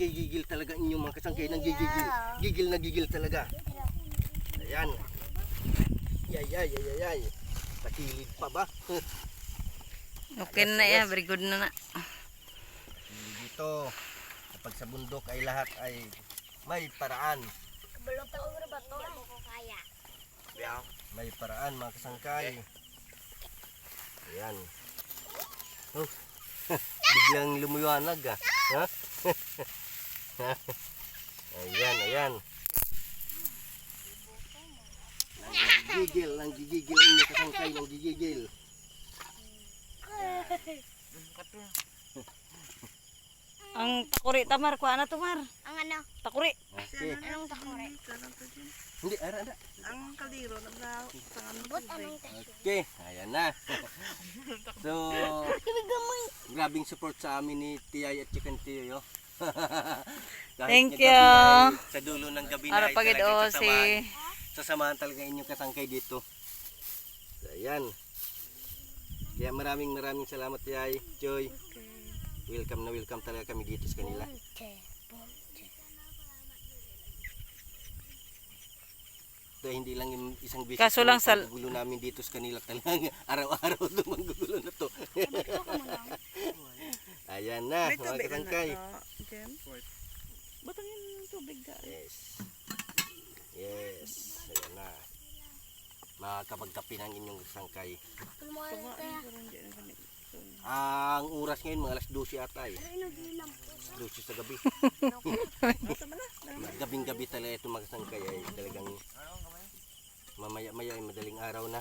Nanggigigil talaga inyong mga kasangkay. Nanggigigil. Gigil na gigil talaga. Ayan. Yay. Takilid pa ba? Okay na yan. Very good na na. Dito, kapag sa bundok ay lahat ay may paraan. May paraan mga kasangkay. Ayan. Oh. Biglang lumuwanag ah. Ha? Ayan. Nanggigigil inyo kasangkay, nanggigigil. Ang takuri tamar, kuha na tumar. Ang ano? Takuri. Okay. Anong takore? Hindi, ara. Ang kaldero na But anong tasyo? Okay, ayan na. So, grabing support sa amin ni Tiyay at Chicken Tiyo. Thank you. Sa dulo ng gabi Para na ay pagid o talagang si sasamahan talaga inyong kasangkay dito. So, ayan. Kaya maraming salamat Tiyay, Joy. Welcome na welcome talaga kami dito sa kanila. Dahil hindi lang yung isang visit. Kaso lang sa gulo namin dito sa kanila talaga. Araw-araw dumanggulo na to. Ayan na, mga kasangkay. Batang yun ng tubig ka. Yes. Ayan na. Makakapagkapi ng inyong kasangkay. Ang oras ngayon mga alas 12 ata eh. 12 sa gabi. Gabing-gabi talaga ito mga kasangkay ay talagang mamaya-maya ay madaling araw na.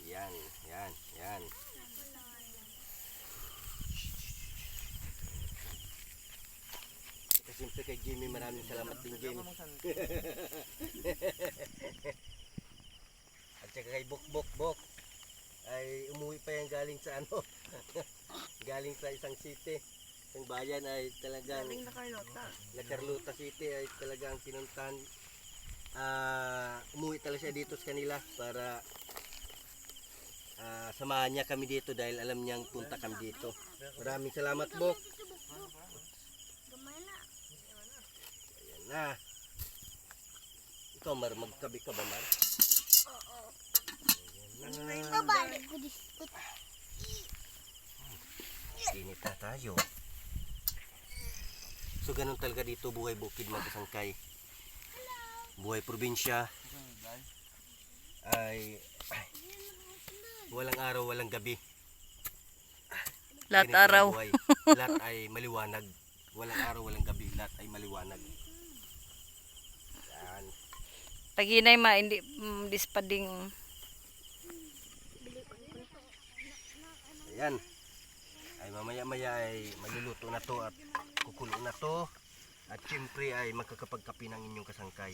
Yan. Siyempre kay Jimmy, maraming salamat din Jimmy. At saka kay Bok ay umuwi pa yan galing sa ano. Galing sa isang city. Isang bayan ay talagang Galing na Carlota. La Carlota City ay talagang pinuntahan. Umuwi talaga siya dito sa kanila para samahan niya kami dito dahil alam niyang punta kami dito. Maraming salamat Bok. Ayan na. Ikaw Mar, magkabi ka ba Mar? Babalik ko dito. Init na tayo. So ganun talaga dito buhay bukid mga kasangkay. Buhay probinsya ay walang araw, walang gabi. lahat Ganito ang araw. buhay. Lahat ay maliwanag. Walang araw, walang gabi. Lahat ay maliwanag. Yan. Taginay ma, hindi dispading. Ayan. Ay mamaya-maya ay maluluto na to at kukulo na to. At siyempre ay magkakapagkapi ng inyong kasangkay.